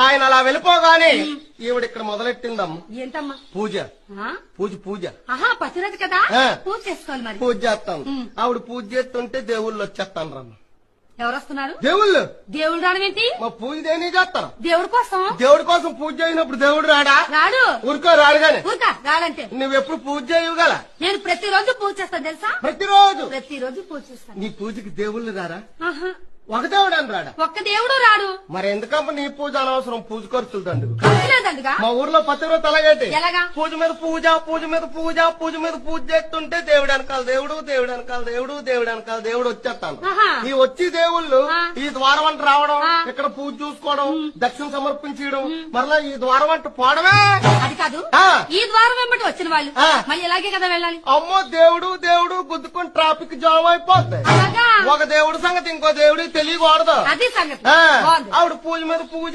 ఆయన అలా వెళ్ళిపోగానే ఈవిడ ఇక్కడ మొదలెట్టిందమ్మ. ఏంటమ్మా? పూజ పూజ పూజ. ఆహా, పతిరథ కదా, పూజ చేసుకోవాలి మరి. పూజ చేస్తాను. ఆవిడ పూజ చేస్తుంటే దేవుళ్ళు వచ్చేస్తాను రమ్మ. ఎవరు వస్తున్నారు? దేవుళ్ళు. దేవుడు రావడం ఏంటి? మా పూజ దేని చేస్తాను. దేవుడి కోసం. దేవుడి కోసం పూజ చేసినప్పుడు దేవుడు రాడా? రాడు. ఊరుకో రాడుగానే. ఊరుకా రాడంటే నువ్వెప్పుడు పూజ చేయగల? నేను ప్రతిరోజు పూజ చేస్తాను తెలుసా? ప్రతిరోజు పూజ చేస్తాను. నీ పూజకి దేవుళ్ళు రారా? ఆహా, ఒక దేవుడు అని రాడా? ఒక్క దేవుడు రాడు. మరి ఎందుకమ్మ నీ పూజ అనవసరం? పూజ ఖర్చులు దండు. లేదండుగా. మా ఊర్లో పతివ్రత అలాగేటి. ఎలాగా? పూజ మీద పూజ, పూజ మీద పూజ, పూజ మీద పూజ చేస్తుంటే దేవుడు వెనకాల దేవుడు, దేవుడు వెనకాల దేవుడు, దేవుడు వెనకాల దేవుడు వచ్చేస్తాను. ఈ వచ్చి దేవుళ్ళు ఈ ద్వారం వంట రావడం, ఇక్కడ పూజ చూసుకోవడం, దక్షిణ సమర్పించడం, మరలా ఈ ద్వారం వంట పోవడమే. అది కాదు, ఈ ద్వారం వెంబటి వచ్చిన వాళ్ళు మళ్ళీ ఇలాగే కదా వెళ్ళాలి. అమ్మో దేవుడు దేవుడు గుద్దుకొని ట్రాఫిక్ జామ్ అయిపోతాయి. ఒక దేవుడు సంగతి ఇంకో దేవుడికి తెలియకూడదు. అది సంగతి. ఆవిడ పూజ మీద పూజ